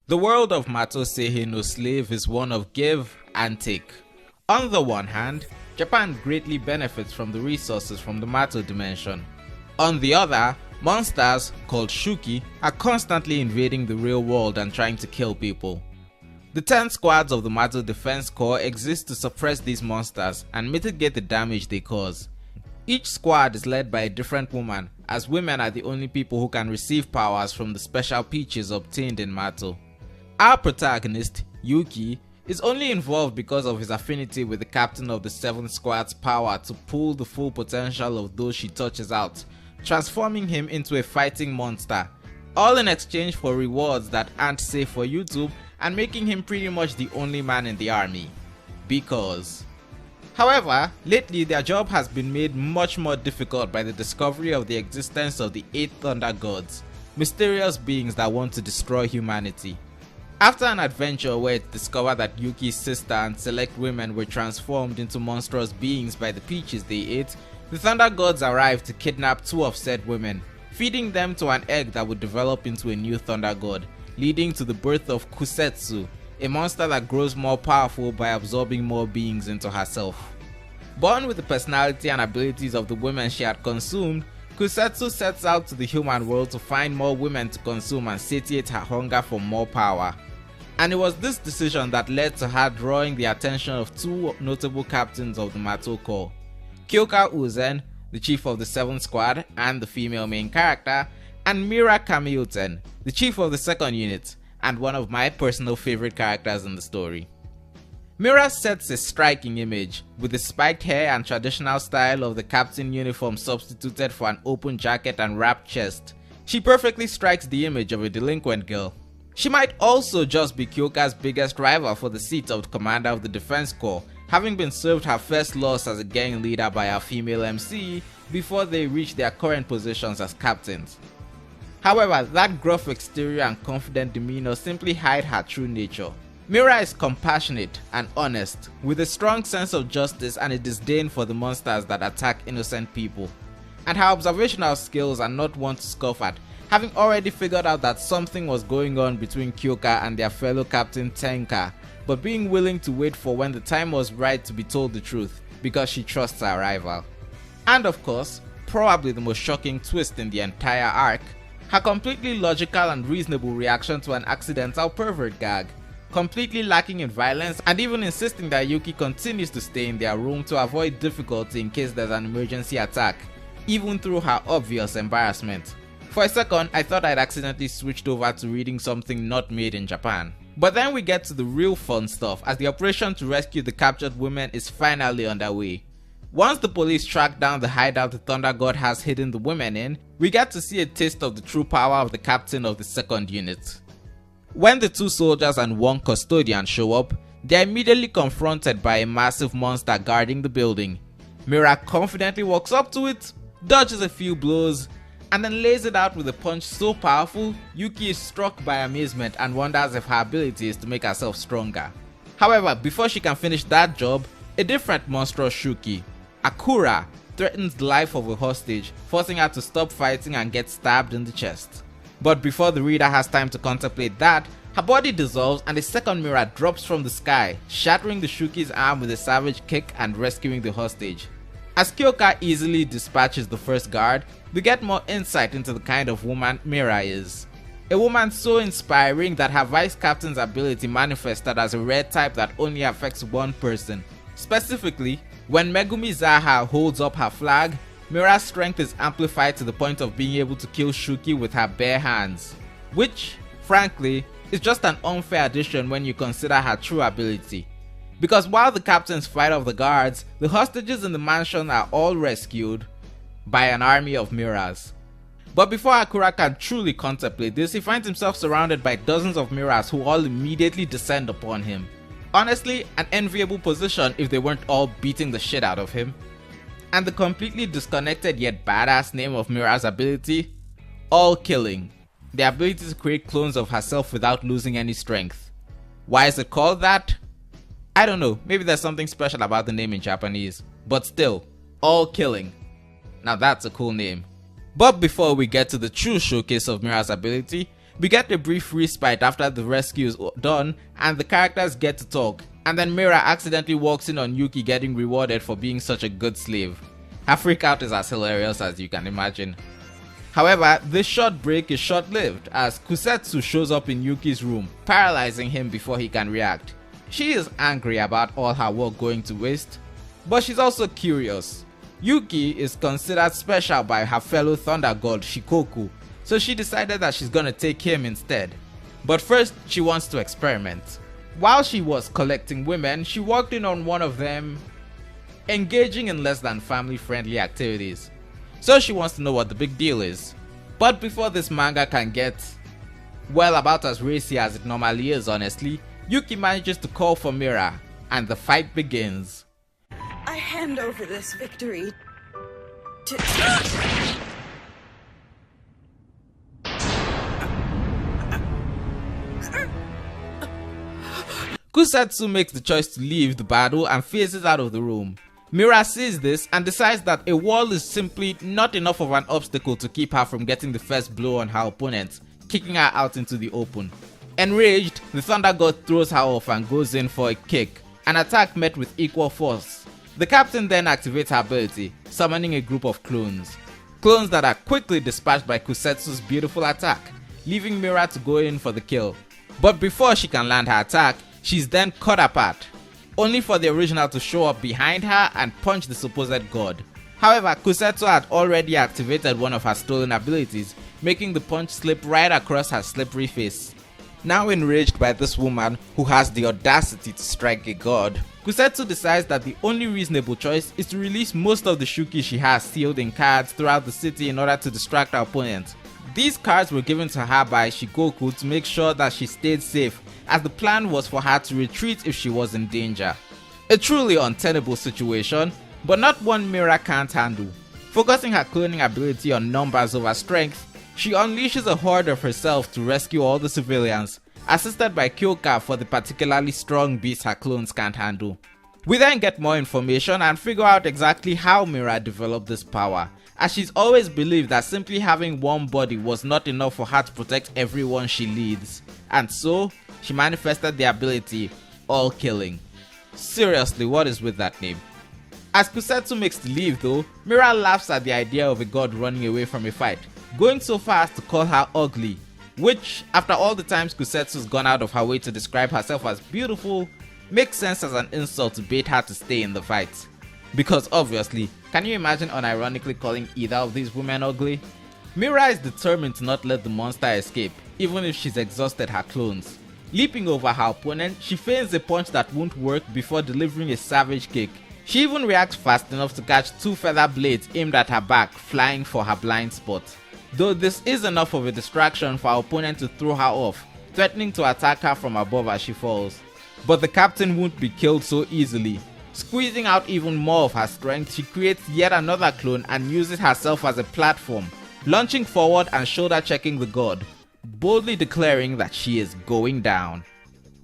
The world of Mato Seihei no Slave is one of give and take. On the one hand, Japan greatly benefits from the resources from the Mato dimension. On the other, monsters, called Shuuki, are constantly invading the real world and trying to kill people. The 10 squads of the Mato Defense Corps exist to suppress these monsters and mitigate the damage they cause. Each squad is led by a different woman, as women are the only people who can receive powers from the special peaches obtained in Mato. Our protagonist, Yuki, is only involved because of his affinity with the captain of the 7 squad's power to pull the full potential of those she touches out, transforming him into a fighting monster, all in exchange for rewards that aren't safe for YouTube and making him pretty much the only man in the army. Because. However, lately their job has been made much more difficult by the discovery of the existence of the 8 Thunder Gods, mysterious beings that want to destroy humanity. After an adventure where it's discovered that Yuki's sister and select women were transformed into monstrous beings by the peaches they ate, the Thunder Gods arrived to kidnap 2 of said women, feeding them to an egg that would develop into a new Thunder God, leading to the birth of Kuusetsu, a monster that grows more powerful by absorbing more beings into herself. Born with the personality and abilities of the women she had consumed, Kuusetsu sets out to the human world to find more women to consume and satiate her hunger for more power. And it was this decision that led to her drawing the attention of 2 notable captains of the Mato Corps, Kyoka Uzen, the chief of the 7th squad and the female main character, and Mira Kamiunten, the chief of the 2nd unit, and one of my personal favorite characters in the story. Mira sets a striking image, with the spiked hair and traditional style of the captain uniform substituted for an open jacket and wrapped chest. She perfectly strikes the image of a delinquent girl. She might also just be Kyoka's biggest rival for the seat of the commander of the Defense Corps, having been served her first loss as a gang leader by her female MC before they reach their current positions as captains. However, that gruff exterior and confident demeanor simply hide her true nature. Mira is compassionate and honest, with a strong sense of justice and a disdain for the monsters that attack innocent people. And her observational skills are not one to scoff at, having already figured out that something was going on between Kyoka and their fellow captain Tenka, but being willing to wait for when the time was right to be told the truth, because she trusts her rival. And of course, probably the most shocking twist in the entire arc, her completely logical and reasonable reaction to an accidental pervert gag, completely lacking in violence and even insisting that Yuki continues to stay in their room to avoid difficulty in case there's an emergency attack, even through her obvious embarrassment. For a second, I thought I'd accidentally switched over to reading something not made in Japan. But then we get to the real fun stuff as the operation to rescue the captured women is finally underway. Once the police track down the hideout the Thunder God has hidden the women in, we get to see a taste of the true power of the captain of the 2nd unit. When the 2 soldiers and 1 custodian show up, they are immediately confronted by a massive monster guarding the building. Mira confidently walks up to it, dodges a few blows, and then lays it out with a punch so powerful, Yuki is struck by amazement and wonders if her ability is to make herself stronger. However, before she can finish that job, a different monstrous Shuuki, Akura, threatens the life of a hostage, forcing her to stop fighting and get stabbed in the chest. But before the reader has time to contemplate that, her body dissolves and a second mirror drops from the sky, shattering the Shuuki's arm with a savage kick and rescuing the hostage. As Kyoka easily dispatches the first guard, we get more insight into the kind of woman Mira is. A woman so inspiring that her vice captain's ability manifested as a rare type that only affects one person. Specifically, when Megumi Zaha holds up her flag, Mira's strength is amplified to the point of being able to kill Shuuki with her bare hands, which, frankly, is just an unfair addition when you consider her true ability. Because while the captains fight off the guards, the hostages in the mansion are all rescued by an army of Miras. But before Akura can truly contemplate this, he finds himself surrounded by dozens of Miras who all immediately descend upon him. Honestly, an enviable position if they weren't all beating the shit out of him. And the completely disconnected yet badass name of Mira's ability? All Killing. The ability to create clones of herself without losing any strength. Why is it called that? I don't know, maybe there's something special about the name in Japanese. But still, All Killing. Now that's a cool name. But before we get to the true showcase of Mira's ability, We get a brief respite after the rescue is done and the characters get to talk, and then Mira accidentally walks in on Yuki getting rewarded for being such a good slave. Her freak out is as hilarious as you can imagine. However, this short break is short-lived as Kuusetsu shows up in Yuki's room, paralyzing him before he can react. She is angry about all her work going to waste, but she's also curious. Yuki is considered special by her fellow thunder god Shikoku, so she decided that she's gonna take him instead. But first, she wants to experiment. While she was collecting women, she walked in on one of them engaging in less than family-friendly activities. So she wants to know what the big deal is. But before this manga can get, well, about as racy as it normally is, honestly, Yuki manages to call for Mira, and the fight begins. I hand over this victory to... Kuusetsu makes the choice to leave the battle and phases out of the room. Mira sees this and decides that a wall is simply not enough of an obstacle to keep her from getting the first blow on her opponent, kicking her out into the open. Enraged, the Thunder God throws her off and goes in for a kick, an attack met with equal force. The captain then activates her ability, summoning a group of clones. Clones that are quickly dispatched by Kuusetsu's beautiful attack, leaving Mira to go in for the kill. But before she can land her attack, she's then cut apart, only for the original to show up behind her and punch the supposed god. However, Kuusetsu had already activated one of her stolen abilities, making the punch slip right across her slippery face. Now enraged by this woman who has the audacity to strike a god, Kuusetsu decides that the only reasonable choice is to release most of the Shuuki she has sealed in cards throughout the city in order to distract her opponent. These cards were given to her by Shikoku to make sure that she stayed safe, as the plan was for her to retreat if she was in danger. A truly untenable situation, but not one Mira can't handle. Focusing her cloning ability on numbers over strength, she unleashes a horde of herself to rescue all the civilians, assisted by Kyoka for the particularly strong beast her clones can't handle. We then get more information and figure out exactly how Mira developed this power, as she's always believed that simply having one body was not enough for her to protect everyone she leads, and so she manifested the ability All Killing. Seriously, what is with that name? As Kuusetsu makes the leave though, Mira laughs at the idea of a god running away from a fight, going so far as to call her ugly, which, after all the times Kuusetsu's gone out of her way to describe herself as beautiful, makes sense as an insult to bait her to stay in the fight. Because obviously, can you imagine unironically calling either of these women ugly? Mira is determined to not let the monster escape, even if she's exhausted her clones. Leaping over her opponent, she feigns a punch that won't work before delivering a savage kick. She even reacts fast enough to catch two feather blades aimed at her back, flying for her blind spot. Though this is enough of a distraction for her opponent to throw her off, threatening to attack her from above as she falls. But the captain won't be killed so easily. Squeezing out even more of her strength, she creates yet another clone and uses herself as a platform, launching forward and shoulder checking the god, boldly declaring that she is going down.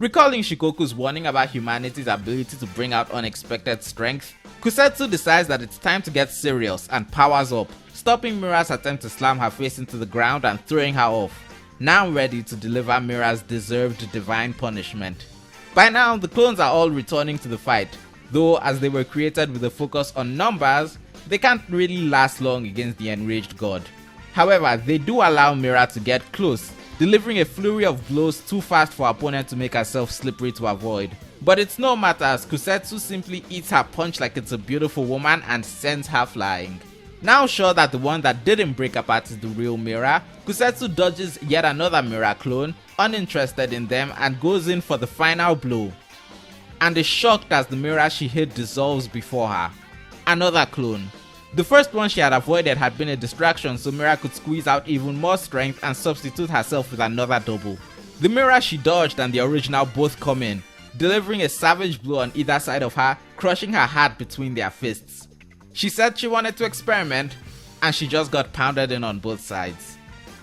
Recalling Shikoku's warning about humanity's ability to bring out unexpected strength, Kuusetsu decides that it's time to get serious and powers up, stopping Mira's attempt to slam her face into the ground and throwing her off, now ready to deliver Mira's deserved divine punishment. By now, the clones are all returning to the fight, though as they were created with a focus on numbers, they can't really last long against the enraged god. However, they do allow Mira to get close, delivering a flurry of blows too fast for her opponent to make herself slippery to avoid. But it's no matter as Kuusetsu simply eats her punch like it's a beautiful woman and sends her flying. Now sure that the one that didn't break apart is the real Mira, Kuusetsu dodges yet another Mira clone, uninterested in them, and goes in for the final blow, and is shocked as the Mira she hit dissolves before her. Another clone. The first one she had avoided had been a distraction, so Mira could squeeze out even more strength and substitute herself with another double. The Mira she dodged and the original both come in, delivering a savage blow on either side of her, crushing her heart between their fists. She said she wanted to experiment, and she just got pounded in on both sides.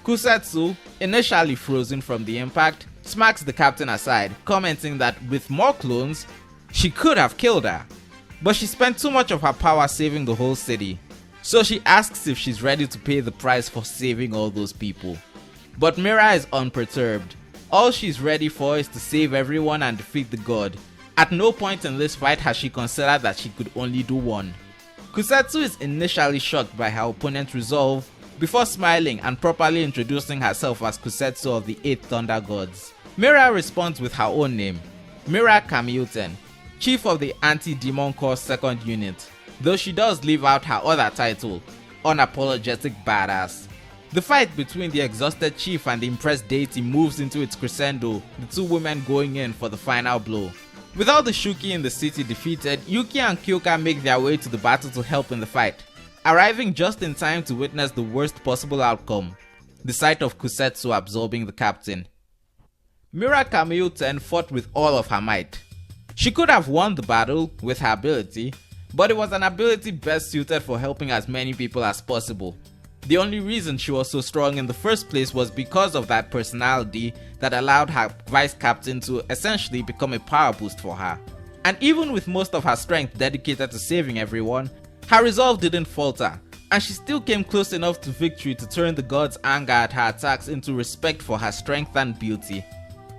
Kuusetsu, initially frozen from the impact, smacks the captain aside, commenting that with more clones, she could have killed her. But she spent too much of her power saving the whole city, so she asks if she's ready to pay the price for saving all those people. But Mira is unperturbed. All she's ready for is to save everyone and defeat the god. At no point in this fight has she considered that she could only do one. Kuusetsu is initially shocked by her opponent's resolve before smiling and properly introducing herself as Kuusetsu of the 8 Thunder Gods. Mira responds with her own name, Mira Kamiunten, chief of the Anti-Demon Corps 2nd Unit, though she does leave out her other title, Unapologetic Badass. The fight between the exhausted chief and the impressed deity moves into its crescendo, the two women going in for the final blow. With all the Shuuki in the city defeated, Yuki and Kyoka make their way to the battle to help in the fight, arriving just in time to witness the worst possible outcome, the sight of Kuusetsu absorbing the captain. Mira Kamiunten fought with all of her might. She could have won the battle with her ability, but it was an ability best suited for helping as many people as possible. The only reason she was so strong in the first place was because of that personality that allowed her vice captain to essentially become a power boost for her. And even with most of her strength dedicated to saving everyone, her resolve didn't falter, and she still came close enough to victory to turn the god's anger at her attacks into respect for her strength and beauty.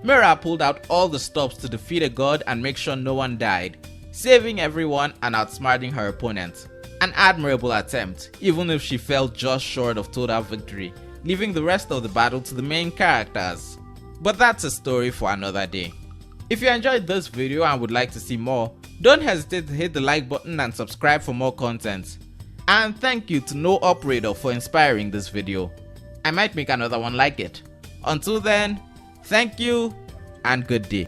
Mira pulled out all the stops to defeat a god and make sure no one died, saving everyone and outsmarting her opponent. An admirable attempt, even if she fell just short of total victory, leaving the rest of the battle to the main characters. But that's a story for another day. If you enjoyed this video and would like to see more, don't hesitate to hit the like button and subscribe for more content. And thank you to No Operator for inspiring this video. I might make another one like it. Until then, thank you and good day.